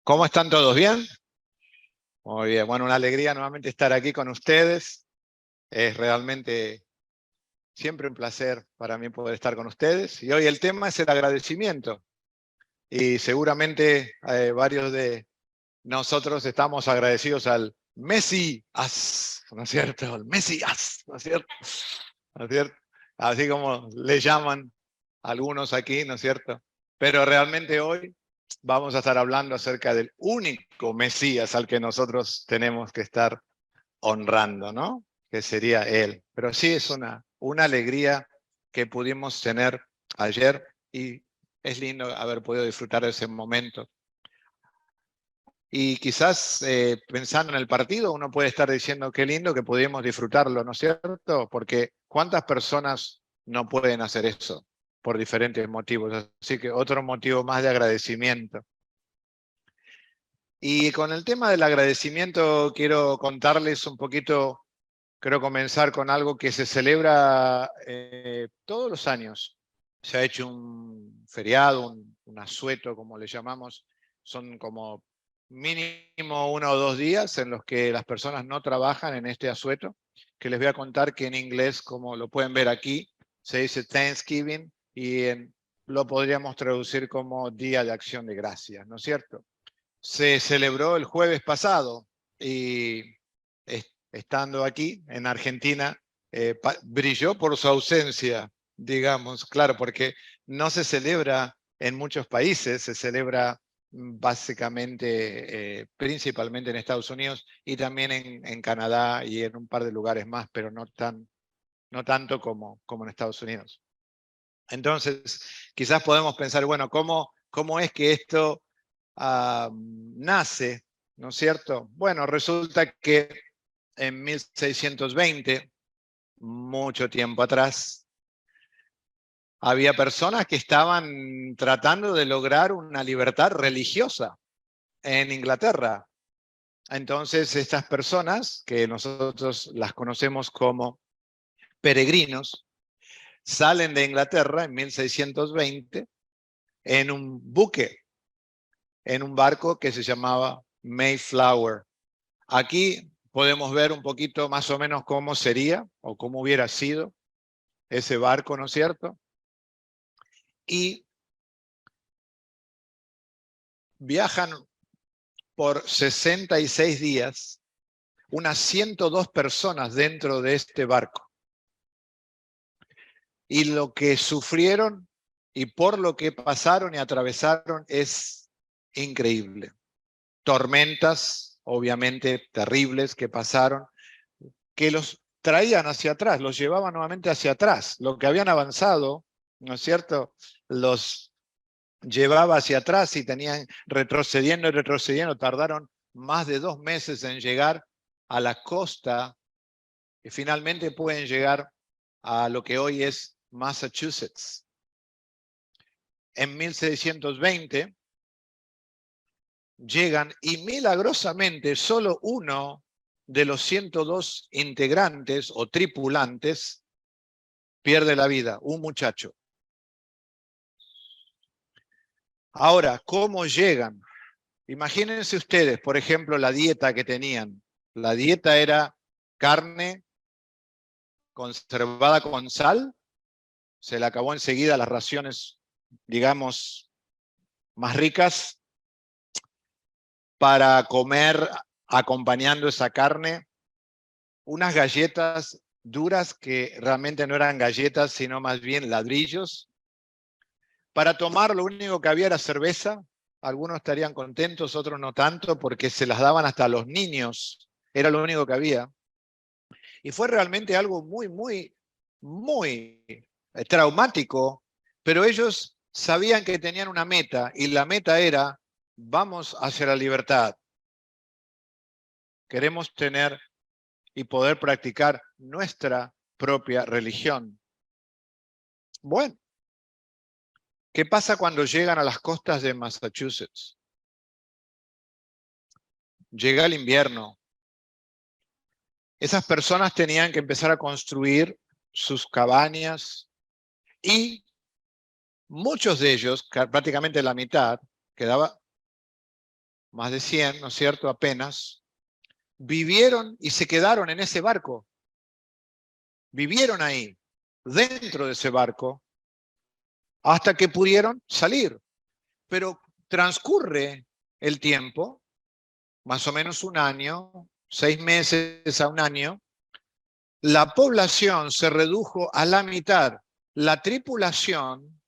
¿Cómo están todos? ¿Bien? Muy bien. Bueno, una alegría nuevamente estar aquí con ustedes. Es realmente siempre un placer para mí poder estar con ustedes. Y hoy el tema es el agradecimiento. Y seguramente varios de nosotros estamos agradecidos al Mesías, ¿no es cierto? El Mesías, ¿no es cierto? ¿No es cierto? Así como le llaman algunos aquí, ¿no es cierto? Pero realmente hoy vamos a estar hablando acerca del único Mesías al que nosotros tenemos que estar honrando, ¿no? Que sería Él. Pero sí es una alegría que pudimos tener ayer y es lindo haber podido disfrutar de ese momento. Y quizás pensando en el partido, uno puede estar diciendo qué lindo que pudimos disfrutarlo, ¿no es cierto? Porque ¿cuántas personas no pueden hacer eso por diferentes motivos? Así que otro motivo más de agradecimiento. Y con el tema del agradecimiento quiero contarles un poquito, quiero comenzar con algo que se celebra todos los años. Se ha hecho un feriado, un asueto, como le llamamos. Son como mínimo 1 o 2 días en los que las personas no trabajan en este asueto, que les voy a contar que en inglés, como lo pueden ver aquí, se dice Thanksgiving y lo podríamos traducir como Día de Acción de Gracias, ¿no es cierto? Se celebró el jueves pasado y estando aquí en Argentina, brilló por su ausencia, digamos, claro, porque no se celebra en muchos países, se celebra básicamente, principalmente en Estados Unidos y también en Canadá y en un par de lugares más, pero no tanto como en Estados Unidos. Entonces, quizás podemos pensar, bueno, ¿cómo es que esto nace, ¿no es cierto? Bueno, resulta que en 1620, mucho tiempo atrás, había personas que estaban tratando de lograr una libertad religiosa en Inglaterra. Entonces, estas personas, que nosotros las conocemos como peregrinos, salen de Inglaterra en 1620 en un buque, en un barco que se llamaba Mayflower. Aquí podemos ver un poquito más o menos cómo sería o cómo hubiera sido ese barco, ¿no es cierto? Y viajan por 66 días unas 102 personas dentro de este barco. Y lo que sufrieron y por lo que pasaron y atravesaron es increíble. Tormentas, obviamente, terribles que pasaron, que los traían hacia atrás, los llevaban nuevamente hacia atrás. Lo que habían avanzado, ¿no es cierto?, los llevaba hacia atrás y tenían retrocediendo y retrocediendo. Tardaron más de 2 meses en llegar a la costa y finalmente pueden llegar a lo que hoy es Massachusetts. En 1620 llegan y milagrosamente solo uno de los 102 integrantes o tripulantes pierde la vida, un muchacho. Ahora, ¿cómo llegan? Imagínense ustedes, por ejemplo, la dieta que tenían. La dieta era carne conservada con sal, se le acabó enseguida las raciones, digamos, más ricas, para comer acompañando esa carne, unas galletas duras que realmente no eran galletas, sino más bien ladrillos. Para tomar lo único que había era cerveza. Algunos estarían contentos, otros no tanto, porque se las daban hasta a los niños. Era lo único que había. Y fue realmente algo muy traumático, pero ellos sabían que tenían una meta y la meta era, vamos hacia la libertad. Queremos tener y poder practicar nuestra propia religión. Bueno, ¿qué pasa cuando llegan a las costas de Massachusetts? Llega el invierno. Esas personas tenían que empezar a construir sus cabañas y muchos de ellos, prácticamente la mitad, quedaba más de 100, ¿no es cierto?, apenas, vivieron y se quedaron en ese barco. Vivieron ahí, dentro de ese barco, hasta que pudieron salir. Pero transcurre el tiempo, más o menos un año, 6 meses a un año, la población se redujo a la mitad. La tripulación,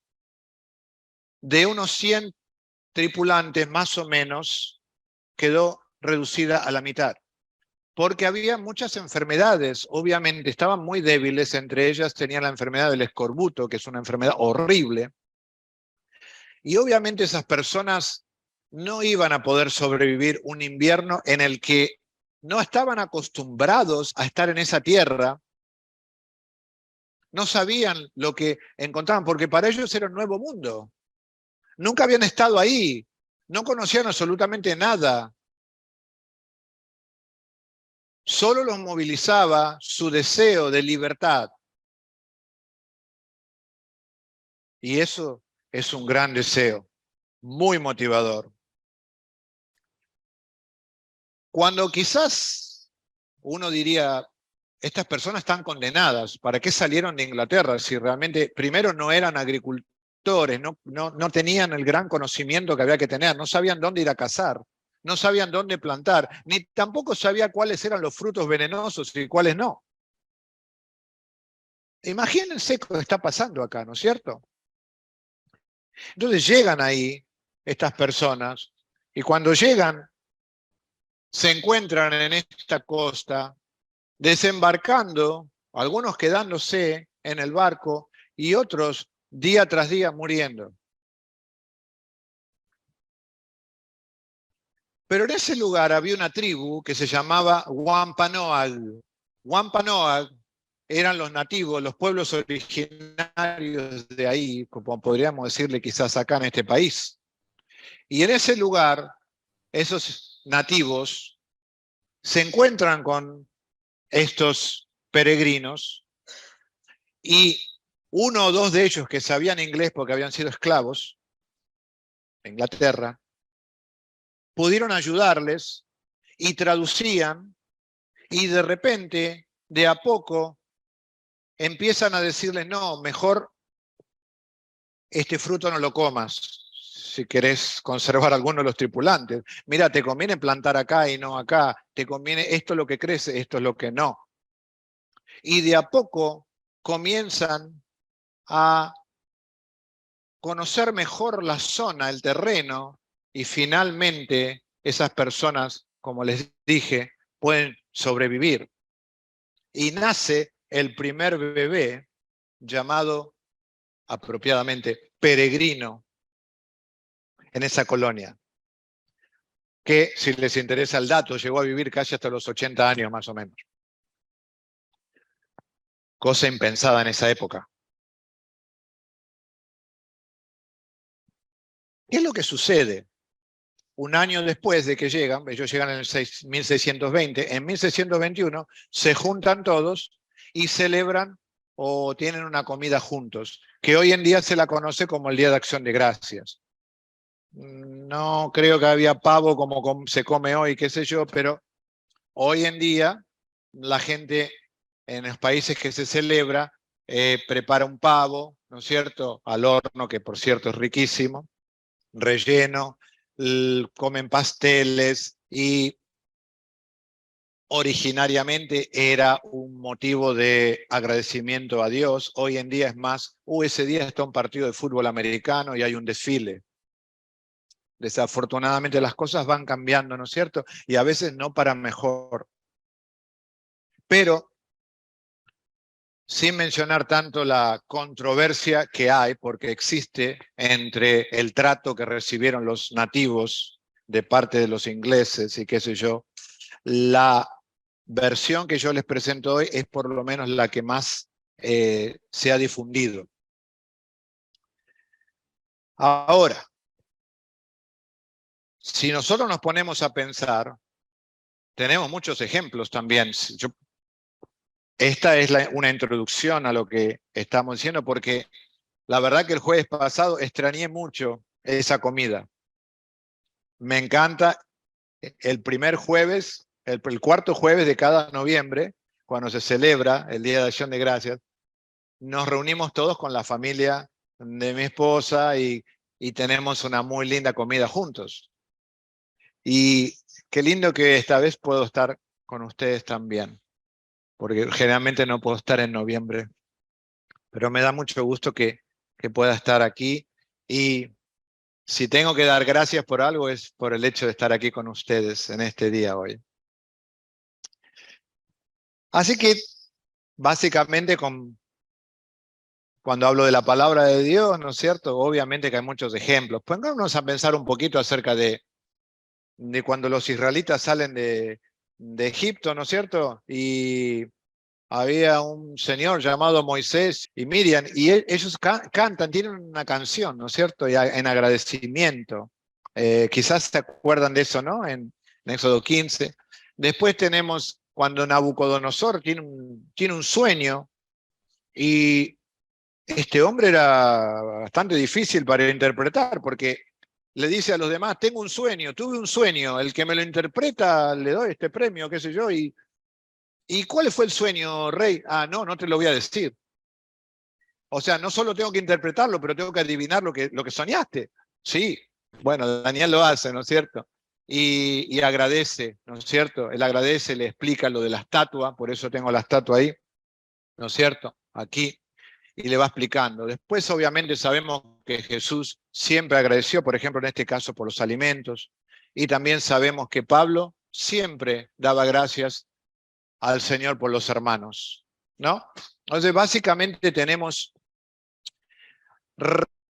de unos 100 tripulantes más o menos, quedó reducida a la mitad. Porque había muchas enfermedades, obviamente estaban muy débiles, entre ellas tenían la enfermedad del escorbuto, que es una enfermedad horrible, y obviamente esas personas no iban a poder sobrevivir un invierno en el que no estaban acostumbrados a estar en esa tierra, no sabían lo que encontraban, porque para ellos era un nuevo mundo. Nunca habían estado ahí, no conocían absolutamente nada. Solo los movilizaba su deseo de libertad. Y eso es un gran deseo, muy motivador. Cuando quizás uno diría, estas personas están condenadas, ¿para qué salieron de Inglaterra? Si realmente, primero, no eran agricultores, no tenían el gran conocimiento que había que tener, no sabían dónde ir a cazar, no sabían dónde plantar, ni tampoco sabía cuáles eran los frutos venenosos y cuáles no. Imagínense lo que está pasando acá, ¿no es cierto? Entonces llegan ahí estas personas y cuando llegan se encuentran en esta costa desembarcando, algunos quedándose en el barco y otros día tras día muriendo. Pero en ese lugar había una tribu que se llamaba Wampanoag. Wampanoag eran los nativos, los pueblos originarios de ahí, como podríamos decirle quizás acá en este país. Y en ese lugar, esos nativos se encuentran con estos peregrinos y uno o dos de ellos que sabían inglés porque habían sido esclavos en Inglaterra, pudieron ayudarles y traducían y de repente, de a poco, empiezan a decirles, no, mejor este fruto no lo comas si querés conservar a alguno de los tripulantes. Mira, te conviene plantar acá y no acá, te conviene esto es lo que crece, esto es lo que no. Y de a poco comienzan a conocer mejor la zona, el terreno, y finalmente esas personas, como les dije, pueden sobrevivir. Y nace el primer bebé llamado apropiadamente Peregrino en esa colonia, que si les interesa el dato, llegó a vivir casi hasta los 80 años más o menos. Cosa impensada en esa época. ¿Qué es lo que sucede? Un año después de que llegan, ellos llegan en el 1620, en 1621 se juntan todos y celebran o tienen una comida juntos, que hoy en día se la conoce como el Día de Acción de Gracias. No creo que había pavo como se come hoy, qué sé yo, pero hoy en día la gente en los países que se celebra prepara un pavo, ¿no es cierto?, al horno, que por cierto es riquísimo, relleno, comen pasteles y originariamente era un motivo de agradecimiento a Dios. Hoy en día es más, ese día está un partido de fútbol americano y hay un desfile. Desafortunadamente las cosas van cambiando, ¿no es cierto? Y a veces no para mejor. Pero sin mencionar tanto la controversia que hay, porque existe entre el trato que recibieron los nativos de parte de los ingleses y qué sé yo, la versión que yo les presento hoy es por lo menos la que más se ha difundido. Ahora, si nosotros nos ponemos a pensar, tenemos muchos ejemplos también. Esta es una introducción a lo que estamos diciendo, porque la verdad que el jueves pasado extrañé mucho esa comida. Me encanta el primer jueves, el cuarto jueves de cada noviembre, cuando se celebra el Día de Acción de Gracias, nos reunimos todos con la familia de mi esposa y tenemos una muy linda comida juntos. Y qué lindo que esta vez puedo estar con ustedes también, porque generalmente no puedo estar en noviembre, pero me da mucho gusto que pueda estar aquí. Y si tengo que dar gracias por algo es por el hecho de estar aquí con ustedes en este día hoy. Así que básicamente cuando hablo de la palabra de Dios, ¿no es cierto? Obviamente que hay muchos ejemplos. Pongámonos a pensar un poquito acerca de cuando los israelitas salen de Egipto, ¿no es cierto? Y había un señor llamado Moisés y Miriam, y ellos cantan, tienen una canción, ¿no es cierto? Y en agradecimiento. Quizás se acuerdan de eso, ¿no? En Éxodo 15. Después tenemos cuando Nabucodonosor tiene un sueño, y este hombre era bastante difícil para interpretar, porque le dice a los demás, tengo un sueño, tuve un sueño, el que me lo interpreta le doy este premio, qué sé yo, ¿y cuál fue el sueño, rey? Ah, no, no te lo voy a decir. O sea, no solo tengo que interpretarlo, pero tengo que adivinar lo que soñaste. Sí, bueno, Daniel lo hace, ¿no es cierto? Y agradece, ¿no es cierto? Él agradece, le explica lo de la estatua, por eso tengo la estatua ahí, ¿no es cierto? Aquí. Y le va explicando. Después, obviamente, sabemos que Jesús siempre agradeció, por ejemplo, en este caso, por los alimentos. Y también sabemos que Pablo siempre daba gracias al Señor por los hermanos, ¿no? Entonces, básicamente tenemos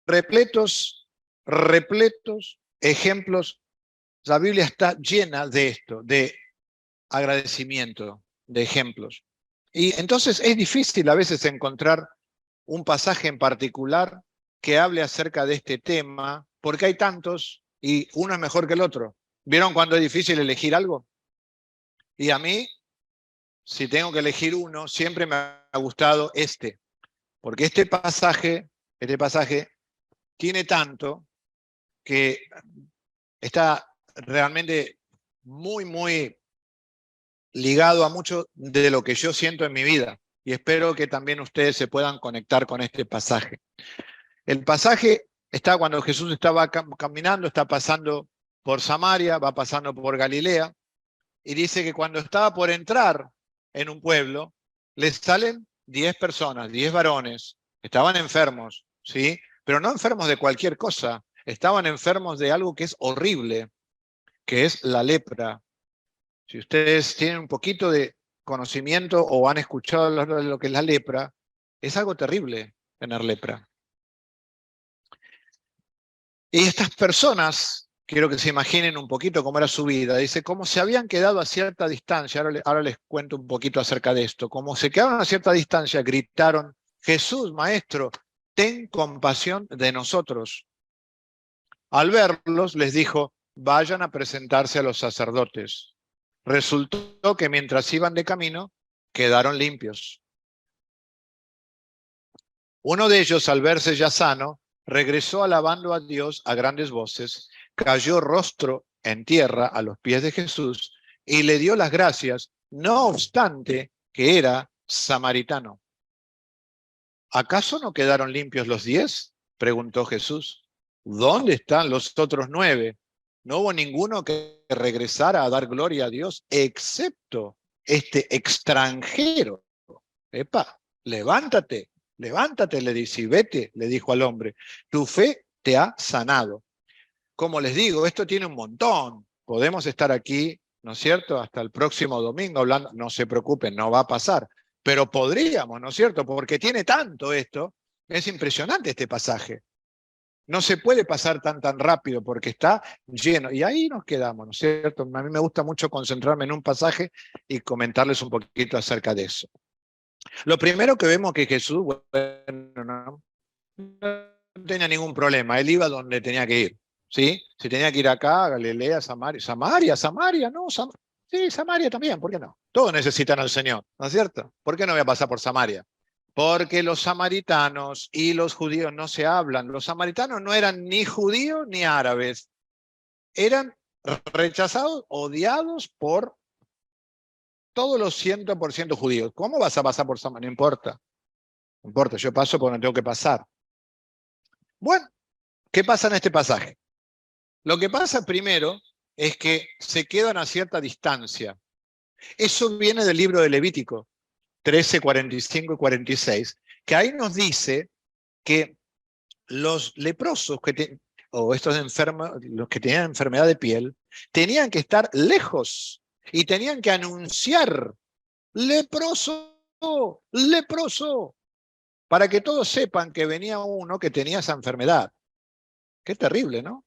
repletos ejemplos. La Biblia está llena de esto, de agradecimiento, de ejemplos. Y entonces es difícil a veces encontrar un pasaje en particular que hable acerca de este tema, porque hay tantos y uno es mejor que el otro. ¿Vieron cuando es difícil elegir algo? Y a mí, si tengo que elegir uno, siempre me ha gustado este, porque este pasaje tiene tanto que está realmente muy ligado a mucho de lo que yo siento en mi vida. Y espero que también ustedes se puedan conectar con este pasaje. El pasaje está cuando Jesús estaba caminando, está pasando por Samaria, va pasando por Galilea, y dice que cuando estaba por entrar en un pueblo, les salen 10 personas, 10 varones, estaban enfermos, ¿sí? Pero no enfermos de cualquier cosa, estaban enfermos de algo que es horrible, que es la lepra. Si ustedes tienen un poquito de conocimiento o han escuchado lo que es la lepra, es algo terrible tener lepra. Y estas personas, quiero que se imaginen un poquito cómo era su vida, dice, como se habían quedado a cierta distancia, ahora les cuento un poquito acerca de esto, como se quedaron a cierta distancia, gritaron, Jesús, Maestro, ten compasión de nosotros. Al verlos, les dijo, vayan a presentarse a los sacerdotes. Resultó que mientras iban de camino, quedaron limpios. Uno de ellos, al verse ya sano, regresó alabando a Dios a grandes voces, cayó rostro en tierra a los pies de Jesús y le dio las gracias, no obstante que era samaritano. ¿Acaso no quedaron limpios los 10? Preguntó Jesús. ¿Dónde están los otros 9? No hubo ninguno que regresara a dar gloria a Dios, excepto este extranjero. Epa, levántate, levántate, le dice, y vete, le dijo al hombre. Tu fe te ha sanado. Como les digo, esto tiene un montón. Podemos estar aquí, ¿no es cierto?, hasta el próximo domingo hablando. No se preocupen, no va a pasar. Pero podríamos, ¿no es cierto?, porque tiene tanto esto. Es impresionante este pasaje. No se puede pasar tan rápido porque está lleno. Y ahí nos quedamos, ¿no es cierto? A mí me gusta mucho concentrarme en un pasaje y comentarles un poquito acerca de eso. Lo primero que vemos que Jesús, bueno, no tenía ningún problema. Él iba donde tenía que ir. ¿Sí? Si tenía que ir acá, a Galilea, Samaria. Samaria, no, sí, Samaria también, ¿por qué no? Todos necesitan al Señor, ¿no es cierto? ¿Por qué no voy a pasar por Samaria? Porque los samaritanos y los judíos no se hablan. Los samaritanos no eran ni judíos ni árabes. Eran rechazados, odiados por todos los 100% judíos. ¿Cómo vas a pasar por Samaria? No importa. No importa, yo paso por donde tengo que pasar. Bueno, ¿qué pasa en este pasaje? Lo que pasa primero es que se quedan a cierta distancia. Eso viene del libro de Levítico 13, 45 y 46, que ahí nos dice que los leprosos o estos enfermos, los que tenían enfermedad de piel, tenían que estar lejos y tenían que anunciar: leproso, leproso, para que todos sepan que venía uno que tenía esa enfermedad. Qué terrible, ¿no?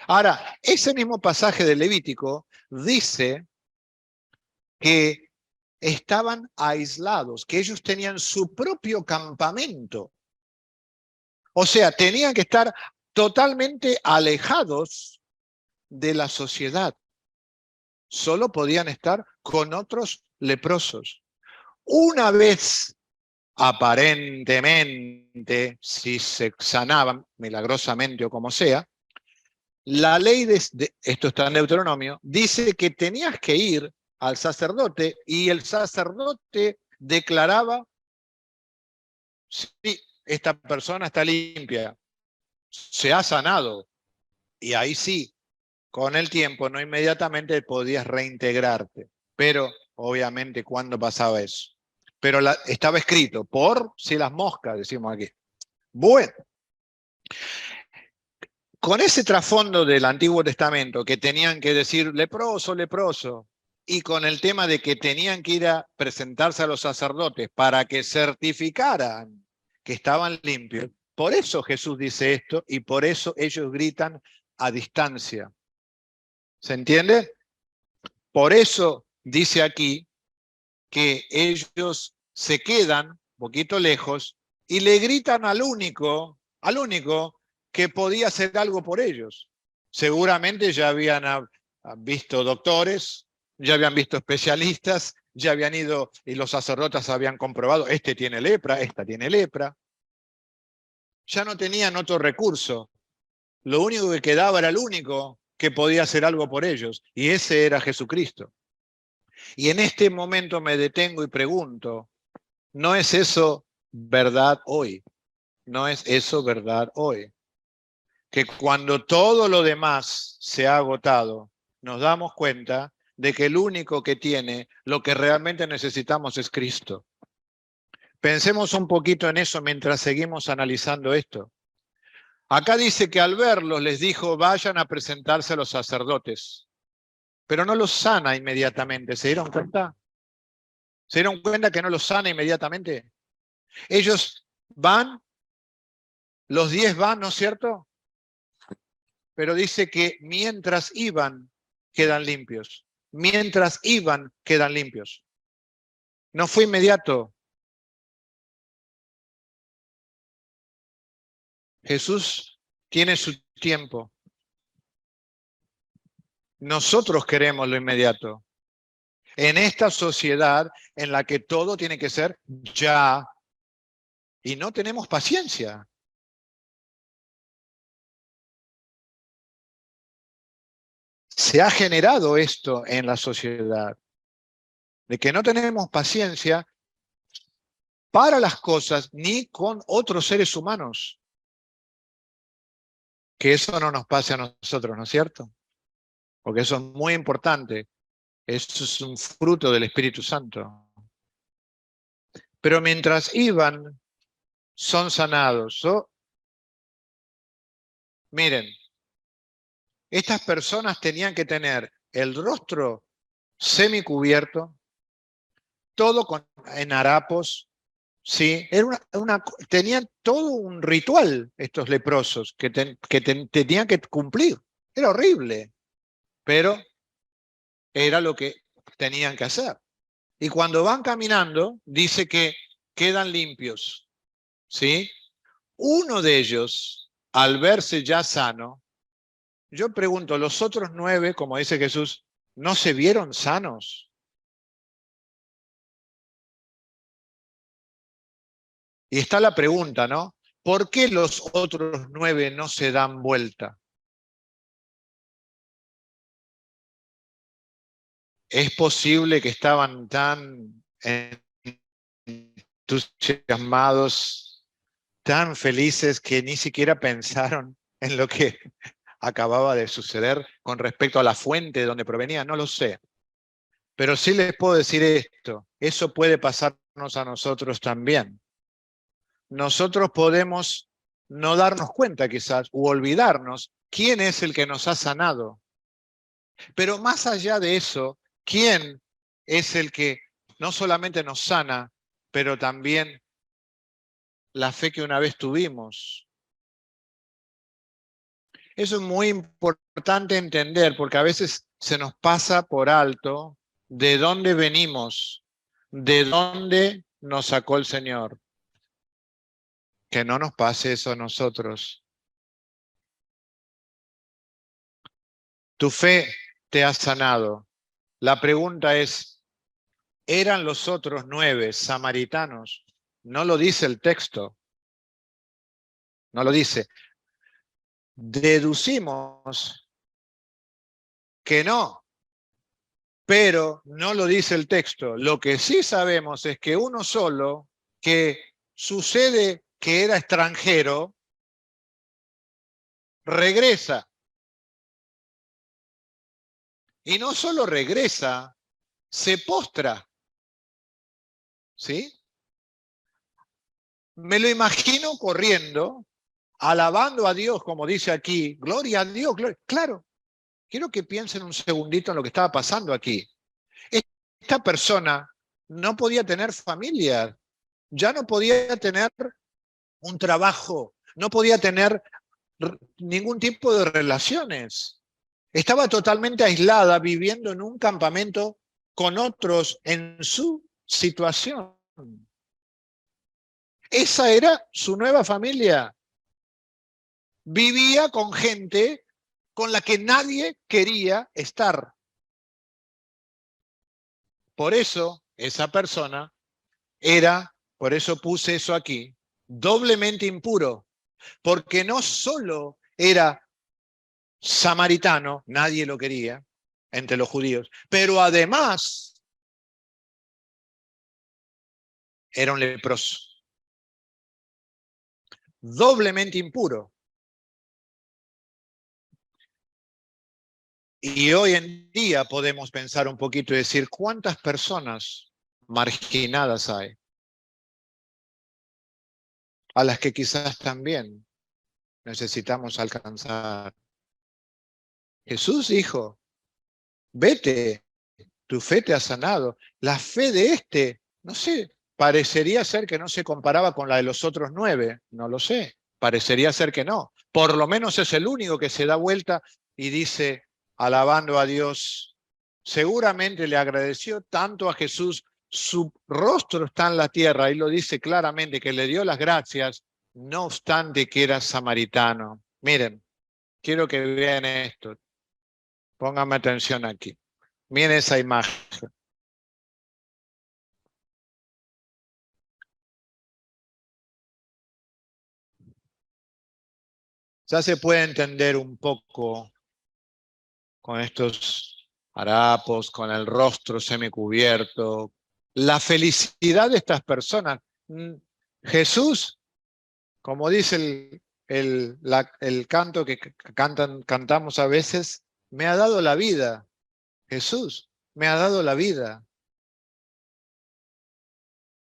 Ahora, ese mismo pasaje de Levítico dice que estaban aislados, que ellos tenían su propio campamento. O sea, tenían que estar totalmente alejados de la sociedad. Solo podían estar con otros leprosos. Una vez, aparentemente, si se sanaban milagrosamente o como sea, la ley esto está en Deuteronomio, dice que tenías que ir al sacerdote y el sacerdote declaraba: sí, esta persona está limpia, se ha sanado. Y ahí sí, con el tiempo, no inmediatamente podías reintegrarte. Pero, obviamente, ¿cuándo pasaba eso? Pero estaba escrito, por si las moscas, decimos aquí. Bueno, con ese trasfondo del Antiguo Testamento, que tenían que decir leproso, leproso, y con el tema de que tenían que ir a presentarse a los sacerdotes para que certificaran que estaban limpios, por eso Jesús dice esto y por eso ellos gritan a distancia. ¿Se entiende? Por eso dice aquí que ellos se quedan un poquito lejos y le gritan al único que podía hacer algo por ellos. Seguramente ya habían visto doctores, ya habían visto especialistas, ya habían ido y los sacerdotes habían comprobado: este tiene lepra, esta tiene lepra. Ya no tenían otro recurso. Lo único que quedaba era el único que podía hacer algo por ellos, y ese era Jesucristo. Y en este momento me detengo y pregunto: ¿no es eso verdad hoy? ¿No es eso verdad hoy? Que cuando todo lo demás se ha agotado, nos damos cuenta de que el único que tiene lo que realmente necesitamos es Cristo. Pensemos un poquito en eso mientras seguimos analizando esto. Acá dice que al verlos les dijo: vayan a presentarse a los sacerdotes. Pero no los sana inmediatamente. ¿Se dieron cuenta? ¿Se dieron cuenta que no los sana inmediatamente? Ellos van, los 10 van, ¿no es cierto? Pero dice que mientras iban, quedan limpios. Mientras iban, quedan limpios. No fue inmediato. Jesús tiene su tiempo. Nosotros queremos lo inmediato. En esta sociedad en la que todo tiene que ser ya, y no tenemos paciencia. Se ha generado esto en la sociedad, de que no tenemos paciencia para las cosas ni con otros seres humanos. Que eso no nos pase a nosotros, ¿no es cierto? Porque eso es muy importante. Eso es un fruto del Espíritu Santo. Pero mientras iban, son sanados. Miren, estas personas tenían que tener el rostro semicubierto, todo en harapos, ¿sí? Tenían todo un ritual estos leprosos que tenían que cumplir. Era horrible, pero era lo que tenían que hacer. Y cuando van caminando, dice que quedan limpios, ¿sí? Uno de ellos, al verse ya sano, yo pregunto: ¿los otros 9, como dice Jesús, no se vieron sanos? Y está la pregunta, ¿no? ¿Por qué los otros 9 no se dan vuelta? Es posible que estaban tan entusiasmados, tan felices, que ni siquiera pensaron en lo que acababa de suceder con respecto a la fuente de donde provenía, no lo sé. Pero sí les puedo decir esto, eso puede pasarnos a nosotros también. Nosotros podemos no darnos cuenta quizás, u olvidarnos quién es el que nos ha sanado. Pero más allá de eso, ¿quién es el que no solamente nos sana, pero también la fe que una vez tuvimos? Eso es muy importante entender, porque a veces se nos pasa por alto de dónde venimos, de dónde nos sacó el Señor. Que no nos pase eso a nosotros. Tu fe te ha sanado. La pregunta es, ¿eran los otros 9 samaritanos? No lo dice el texto, no lo dice. Deducimos que no, pero no lo dice el texto. Lo que sí sabemos es que uno solo, que sucede que era extranjero, regresa. Y no solo regresa, se postra. ¿Sí? Me lo imagino corriendo, alabando a Dios, como dice aquí, gloria a Dios, gloria. Claro, quiero que piensen un segundito en lo que estaba pasando aquí. Esta persona no podía tener familia, ya no podía tener un trabajo, no podía tener ningún tipo de relaciones. Estaba totalmente aislada, viviendo en un campamento con otros en su situación. Esa era su nueva familia. Vivía con gente con la que nadie quería estar. Por eso, esa persona era, por eso puse eso aquí, doblemente impuro, porque no solo era samaritano, nadie lo quería entre los judíos, pero además era un leproso, doblemente impuro. Y hoy en día podemos pensar un poquito y decir, ¿cuántas personas marginadas hay? A las que quizás también necesitamos alcanzar. Jesús dijo, vete, tu fe te ha sanado. La fe de este, no sé, parecería ser que no se comparaba con la de los otros 9, no lo sé, parecería ser que no. Por lo menos es el único que se da vuelta y dice, alabando a Dios, seguramente le agradeció tanto a Jesús, su rostro está en la tierra, y lo dice claramente, que le dio las gracias, no obstante que era samaritano. Miren, quiero que vean esto, pónganme atención aquí, miren esa imagen. Ya se puede entender un poco con estos harapos, con el rostro semicubierto, la felicidad de estas personas. Jesús, como dice el canto que cantamos a veces, me ha dado la vida. Jesús me ha dado la vida.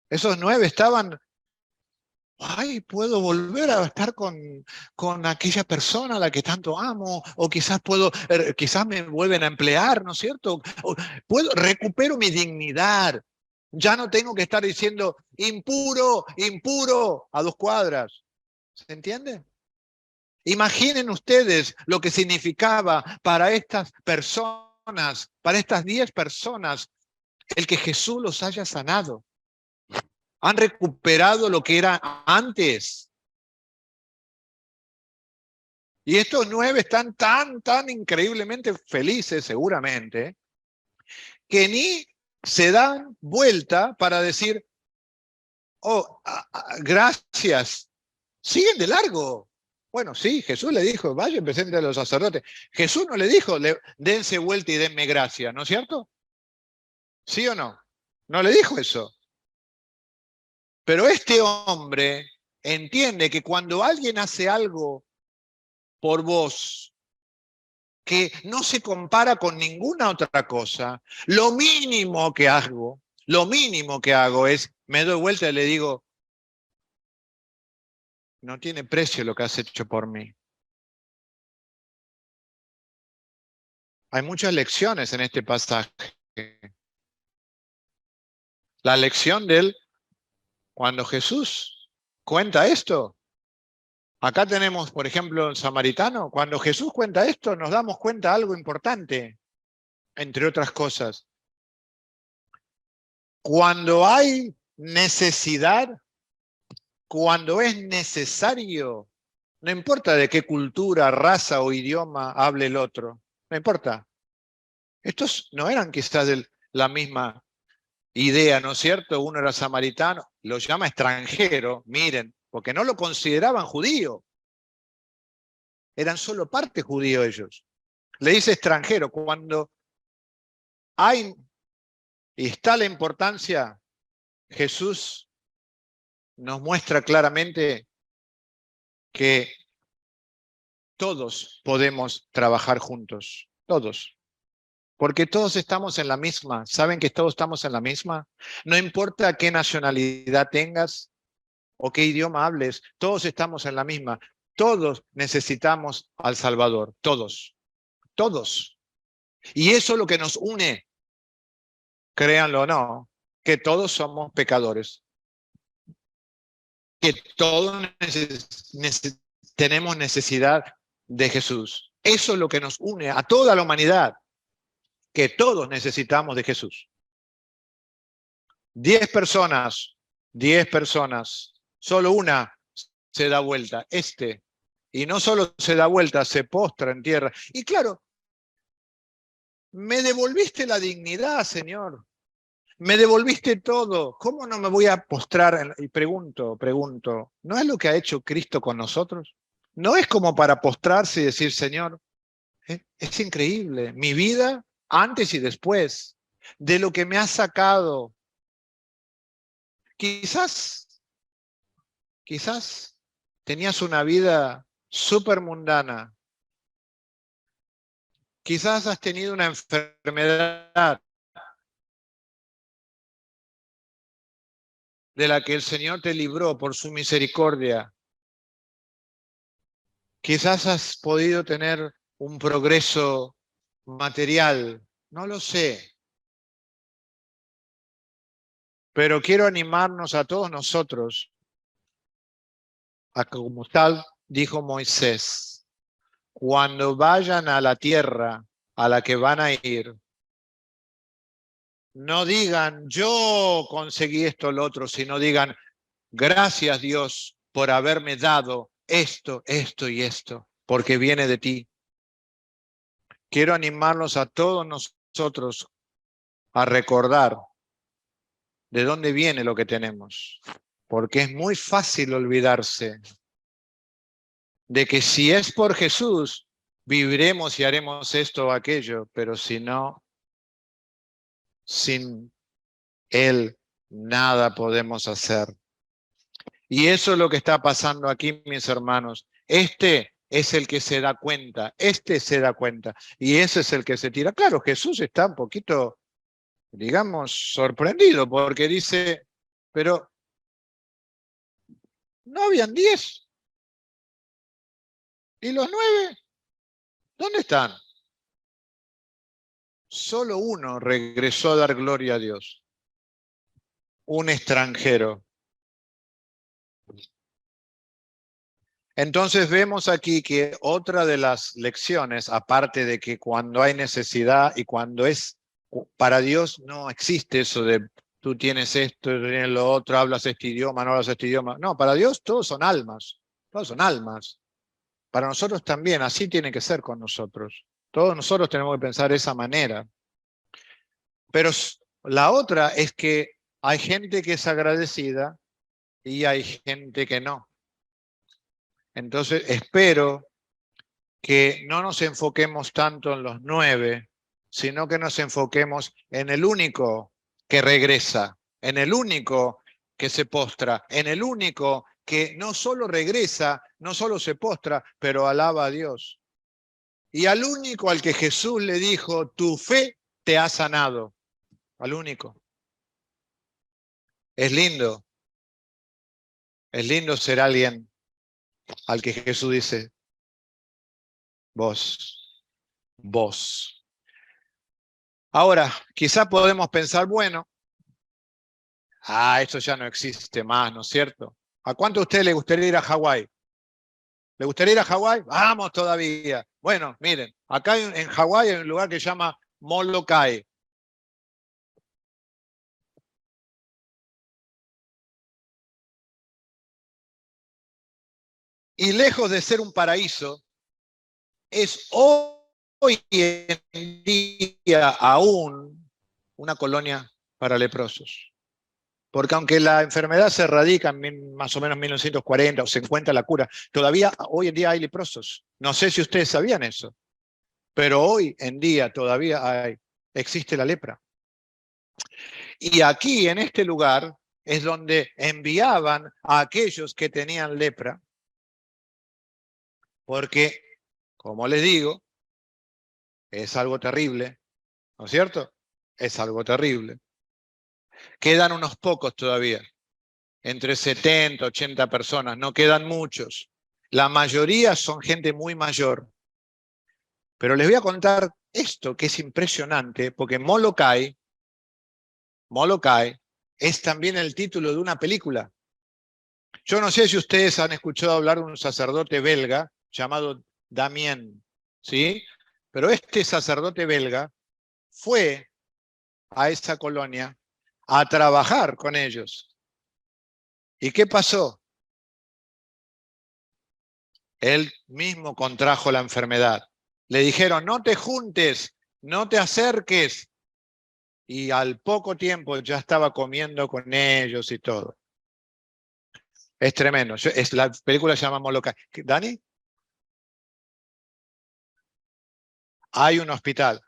Esos 9 estaban, ay, puedo volver a estar con aquella persona a la que tanto amo, o quizás quizás me vuelven a emplear, ¿no es cierto? O recupero mi dignidad. Ya no tengo que estar diciendo impuro, impuro a 2 cuadras. ¿Se entiende? Imaginen ustedes lo que significaba para estas personas, para estas 10 personas, el que Jesús los haya sanado. Han recuperado lo que era antes. Y estos 9 están tan increíblemente felices, seguramente, que ni se dan vuelta para decir, oh, gracias, siguen de largo. Bueno, sí, Jesús le dijo, vaya en presente de los sacerdotes. Jesús no le dijo, dense vuelta y denme gracia, ¿no es cierto? ¿Sí o no? No le dijo eso. Pero este hombre entiende que cuando alguien hace algo por vos, que no se compara con ninguna otra cosa, lo mínimo que hago es, me doy vuelta y le digo, no tiene precio lo que has hecho por mí. Hay muchas lecciones en este pasaje. La lección de él, cuando Jesús cuenta esto, acá tenemos, por ejemplo, el samaritano, cuando Jesús cuenta esto, nos damos cuenta de algo importante, entre otras cosas. Cuando hay necesidad, cuando es necesario, no importa de qué cultura, raza o idioma hable el otro, no importa. Estos no eran quizás la misma idea, ¿no es cierto? Uno era samaritano, lo llama extranjero, miren, porque no lo consideraban judío, eran solo parte judío ellos. Le dice extranjero, cuando hay y está la importancia, Jesús nos muestra claramente que todos podemos trabajar juntos, todos. Porque todos estamos en la misma. ¿Saben que todos estamos en la misma? No importa qué nacionalidad tengas o qué idioma hables, todos estamos en la misma. Todos necesitamos al Salvador, todos, todos. Y eso es lo que nos une, créanlo o no, que todos somos pecadores, que todos tenemos necesidad de Jesús. Eso es lo que nos une a toda la humanidad, que todos necesitamos de Jesús. 10 personas, solo una se da vuelta, y no solo se da vuelta, se postra en tierra. Y claro, me devolviste la dignidad, Señor, me devolviste todo, ¿cómo no me voy a postrar? Y pregunto, ¿no es lo que ha hecho Cristo con nosotros? No es como para postrarse y decir, Señor, es increíble, mi vida antes y después, de lo que me has sacado. Quizás tenías una vida súper mundana. Quizás has tenido una enfermedad de la que el Señor te libró por su misericordia. Quizás has podido tener un progreso material. No lo sé. Pero quiero animarnos a todos nosotros a que, como tal dijo Moisés, cuando vayan a la tierra a la que van a ir, no digan, yo conseguí esto o lo otro, sino digan, gracias Dios por haberme dado esto, esto y esto, porque viene de ti. Quiero animarnos a todos nosotros a recordar de dónde viene lo que tenemos, porque es muy fácil olvidarse de que si es por Jesús, viviremos y haremos esto o aquello, pero si no, sin Él, nada podemos hacer. Y eso es lo que está pasando aquí, mis hermanos. Este es el que se da cuenta, este se da cuenta, y ese es el que se tira. Claro, Jesús está un poquito, digamos, sorprendido, porque dice, pero ¿no habían 10? ¿Y los 9? ¿Dónde están? Solo uno regresó a dar gloria a Dios, un extranjero. Entonces vemos aquí que otra de las lecciones, aparte de que cuando hay necesidad y cuando es para Dios, no existe eso de tú tienes esto, tú tienes lo otro, hablas este idioma, no hablas este idioma. No, para Dios todos son almas, todos son almas. Para nosotros también, así tiene que ser con nosotros. Todos nosotros tenemos que pensar de esa manera. Pero la otra es que hay gente que es agradecida y hay gente que no. Entonces espero que no nos enfoquemos tanto en los 9, sino que nos enfoquemos en el único que regresa, en el único que se postra, en el único que no solo regresa, no solo se postra, pero alaba a Dios. Y al único al que Jesús le dijo, tu fe te ha sanado. Al único. Es lindo ser alguien al que Jesús dice, vos. Ahora, quizá podemos pensar, bueno, esto ya no existe más, ¿no es cierto? ¿A cuánto a usted le gustaría ir a Hawái? ¿Le gustaría ir a Hawái? Vamos todavía. Bueno, miren, acá en Hawái hay un lugar que se llama Molokai. Y lejos de ser un paraíso, es hoy en día aún una colonia para leprosos. Porque aunque la enfermedad se erradica en más o menos 1940 o se encuentra la cura, todavía hoy en día hay leprosos. No sé si ustedes sabían eso, pero hoy en día todavía existe la lepra. Y aquí, en este lugar, es donde enviaban a aquellos que tenían lepra, porque, como les digo, es algo terrible, ¿no es cierto? Es algo terrible. Quedan unos pocos todavía, entre 70, 80 personas, no quedan muchos. La mayoría son gente muy mayor. Pero les voy a contar esto que es impresionante, porque Molokai es también el título de una película. Yo no sé si ustedes han escuchado hablar de un sacerdote belga llamado Damien, ¿sí? Pero este sacerdote belga fue a esa colonia a trabajar con ellos. ¿Y qué pasó? Él mismo contrajo la enfermedad. Le dijeron, no te juntes, no te acerques. Y al poco tiempo ya estaba comiendo con ellos y todo. Es tremendo. La película se llama Molokai. ¿Dani? Hay un hospital.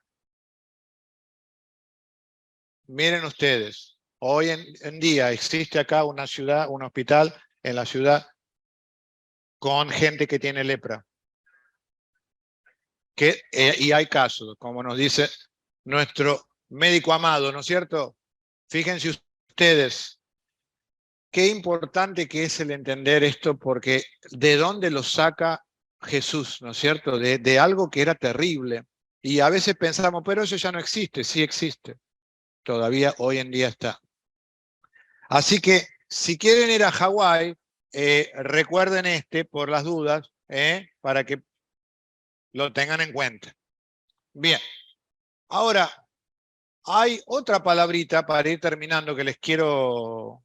Miren ustedes, hoy en día existe acá una ciudad, un hospital en la ciudad con gente que tiene lepra. Y hay casos, como nos dice nuestro médico amado, ¿no es cierto? Fíjense ustedes, qué importante que es el entender esto, porque ¿de dónde lo saca Jesús, ¿no es cierto? De algo que era terrible. Y a veces pensamos, pero eso ya no existe. Sí existe. Todavía hoy en día está. Así que si quieren ir a Hawái, recuerden por las dudas, para que lo tengan en cuenta. Bien, ahora hay otra palabrita para ir terminando que les quiero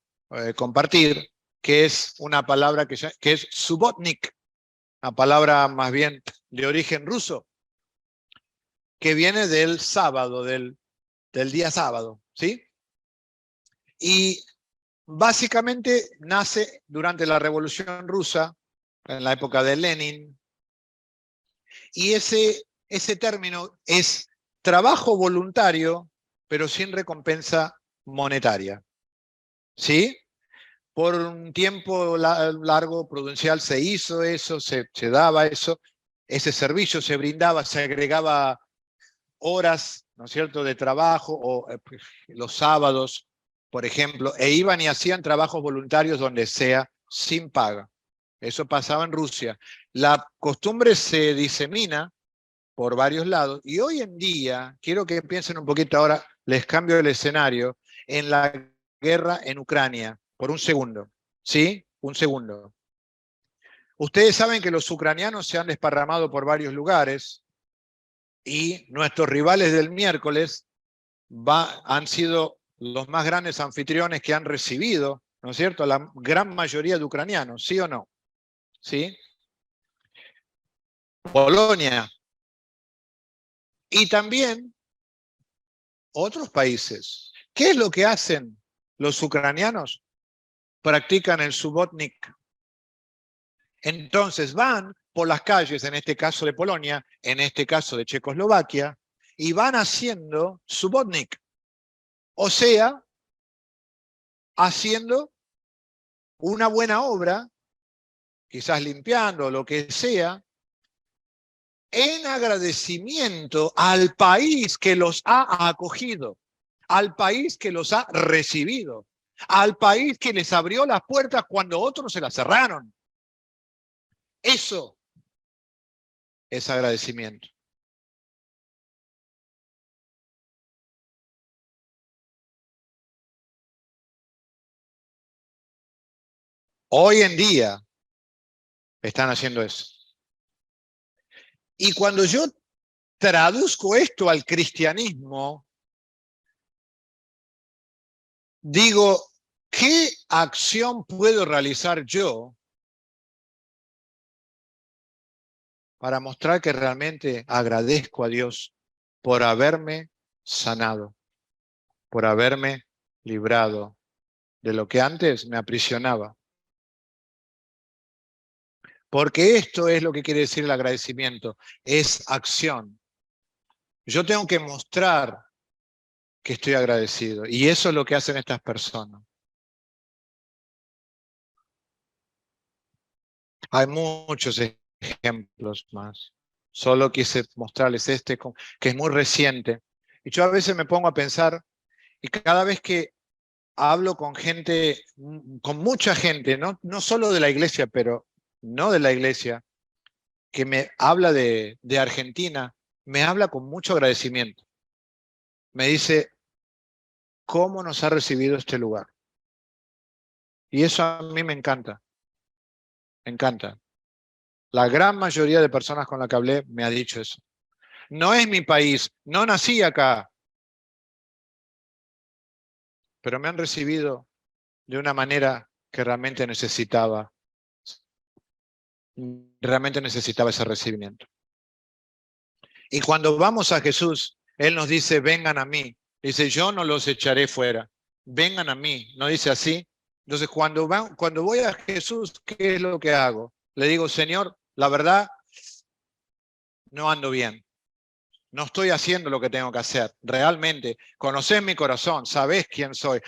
compartir, que es una palabra que es subotnik, una palabra más bien de origen ruso, que viene del sábado, del día sábado, ¿sí? Y básicamente nace durante la Revolución Rusa, en la época de Lenin, y ese término es trabajo voluntario, pero sin recompensa monetaria. ¿Sí? Por un tiempo largo, prudencial, se hizo eso, se daba eso, ese servicio se brindaba, se agregaba horas, ¿no es cierto?, de trabajo, o los sábados, por ejemplo, e iban y hacían trabajos voluntarios donde sea, sin paga. Eso pasaba en Rusia. La costumbre se disemina por varios lados, y hoy en día, quiero que piensen un poquito ahora, les cambio el escenario, en la guerra en Ucrania, por un segundo, ¿sí? Un segundo. Ustedes saben que los ucranianos se han desparramado por varios lugares, y nuestros rivales del miércoles han sido los más grandes anfitriones que han recibido, ¿no es cierto?, la gran mayoría de ucranianos, ¿sí o no? ¿Sí? Polonia. Y también otros países. ¿Qué es lo que hacen los ucranianos? Practican el subotnik. Entonces van por las calles, en este caso de Polonia, en este caso de Checoslovaquia, y van haciendo subotnik. O sea, haciendo una buena obra, quizás limpiando o lo que sea, en agradecimiento al país que los ha acogido, al país que los ha recibido, al país que les abrió las puertas cuando otros se las cerraron. Eso es agradecimiento. Hoy en día están haciendo eso. Y cuando yo traduzco esto al cristianismo, digo, ¿qué acción puedo realizar yo para mostrar que realmente agradezco a Dios por haberme sanado, por haberme librado de lo que antes me aprisionaba? Porque esto es lo que quiere decir el agradecimiento, es acción. Yo tengo que mostrar que estoy agradecido, y eso es lo que hacen estas personas. Hay muchos ejemplos más. Solo quise mostrarles este, que es muy reciente. Y yo a veces me pongo a pensar, y cada vez que hablo con gente, con mucha gente, no solo de la iglesia, pero no de la iglesia, que me habla de Argentina, me habla con mucho agradecimiento. Me dice, ¿cómo nos ha recibido este lugar? Y eso a mí me encanta, me encanta. La gran mayoría de personas con las que hablé me ha dicho eso. No es mi país, no nací acá, pero me han recibido de una manera que realmente necesitaba ese recibimiento. Y cuando vamos a Jesús, Él nos dice, vengan a mí. Dice, yo no los echaré fuera. Vengan a mí. ¿No dice así? Entonces, cuando voy a Jesús, ¿qué es lo que hago? Le digo, Señor, la verdad, no ando bien. No estoy haciendo lo que tengo que hacer. Realmente, conocés mi corazón, sabés quién soy,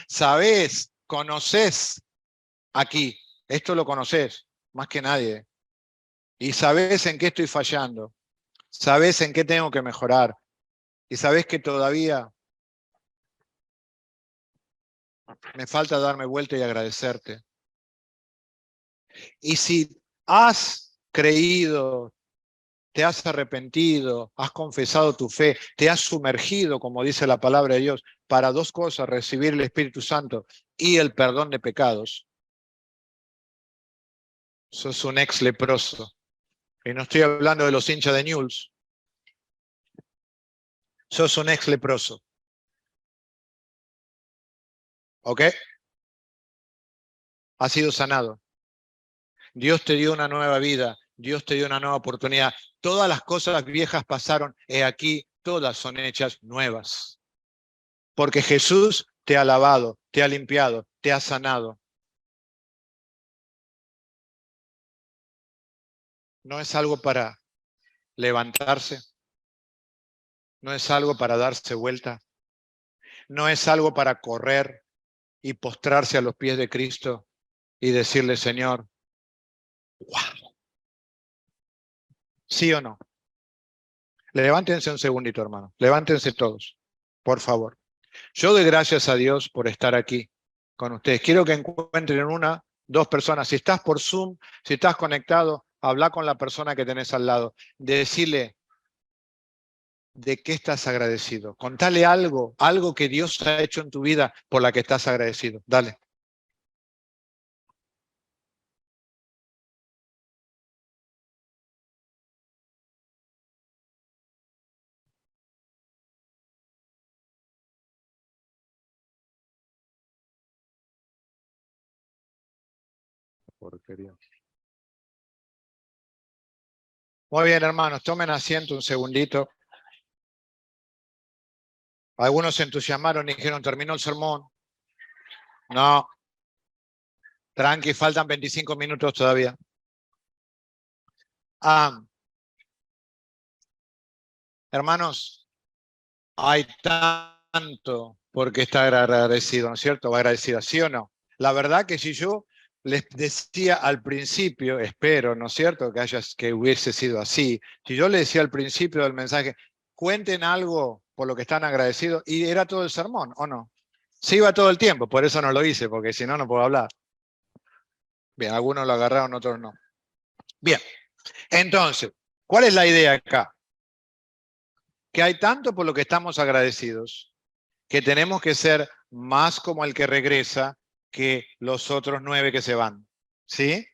conocés aquí. Esto lo conocés, más que nadie. Y sabés en qué estoy fallando. Sabés en qué tengo que mejorar. Y sabés que todavía me falta darme vuelta y agradecerte. Y si has creído, te has arrepentido, has confesado tu fe, te has sumergido, como dice la palabra de Dios, para dos cosas, recibir el Espíritu Santo y el perdón de pecados, sos un ex leproso. Y no estoy hablando de los hinchas de Newell's. Sos un ex leproso. ¿Ok? Has sido sanado. Dios te dio una nueva vida. Dios te dio una nueva oportunidad. Todas las cosas viejas pasaron. He aquí, todas son hechas nuevas. Porque Jesús te ha lavado, te ha limpiado, te ha sanado. No es algo para levantarse. No es algo para darse vuelta. No es algo para correr y postrarse a los pies de Cristo y decirle, Señor, wow. ¿Sí o no? Levántense un segundito, hermano. Levántense todos, por favor. Yo doy gracias a Dios por estar aquí con ustedes. Quiero que encuentren una, dos personas. Si estás por Zoom, si estás conectado, habla con la persona que tenés al lado. Decirle de qué estás agradecido. Contale algo que Dios ha hecho en tu vida por la que estás agradecido. Dale. Porquería. Muy bien, hermanos, tomen asiento un segundito. Algunos se entusiasmaron y dijeron, terminó el sermón. No, tranqui, faltan 25 minutos todavía. Hermanos, hay tanto porque está agradecido, ¿no es cierto? O agradecida, ¿sí o no? La verdad que si yo les decía al principio, espero, ¿no es cierto?, que hubiese sido así. Si yo les decía al principio del mensaje, cuenten algo por lo que están agradecidos, y era todo el sermón, ¿o no? Se iba todo el tiempo, por eso no lo hice, porque si no, no puedo hablar. Bien, algunos lo agarraron, otros no. Bien, entonces, ¿cuál es la idea acá? Que hay tanto por lo que estamos agradecidos, que tenemos que ser más como el que regresa que los otros 9 que se van. ¿Sí?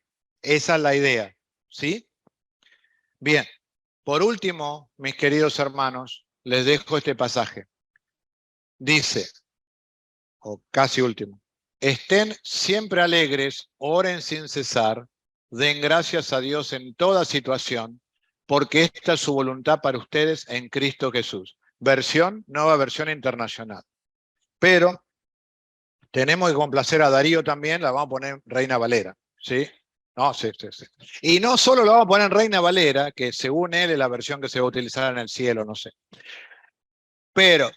Esa es la idea. ¿Sí? Bien. Por último, mis queridos hermanos, les dejo este pasaje. Dice, o casi último, estén siempre alegres, oren sin cesar, den gracias a Dios en toda situación, porque esta es su voluntad para ustedes en Cristo Jesús. Nueva versión internacional. Pero tenemos que complacer a Darío también, la vamos a poner Reina Valera, ¿sí? No, sí. Y no solo lo vamos a poner en Reina Valera, que según él es la versión que se va a utilizar en el cielo, no sé. Pero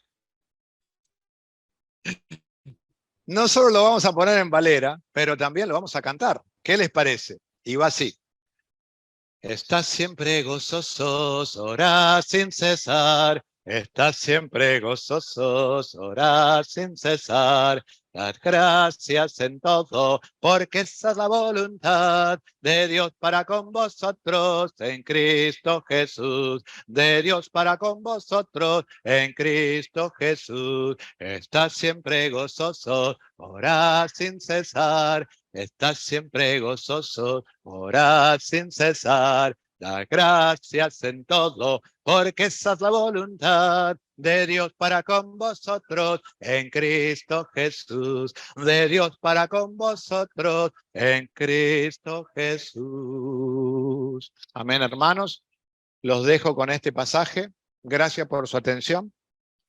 no solo lo vamos a poner en Valera, pero también lo vamos a cantar. ¿Qué les parece? Y va así. Estás siempre gozosos, orad sin cesar. Estás siempre gozosos, orad sin cesar. Dad gracias en todo, porque esa es la voluntad de Dios para con vosotros en Cristo Jesús. De Dios para con vosotros en Cristo Jesús. Estás siempre gozosos, orad sin cesar. Estás siempre gozoso, orad sin cesar, da gracias en todo, porque esa es la voluntad de Dios para con vosotros en Cristo Jesús, de Dios para con vosotros en Cristo Jesús. Amén, hermanos. Los dejo con este pasaje. Gracias por su atención.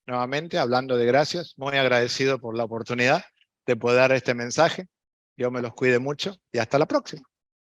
Nuevamente, hablando de gracias, muy agradecido por la oportunidad de poder dar este mensaje. Dios me los cuide mucho y hasta la próxima.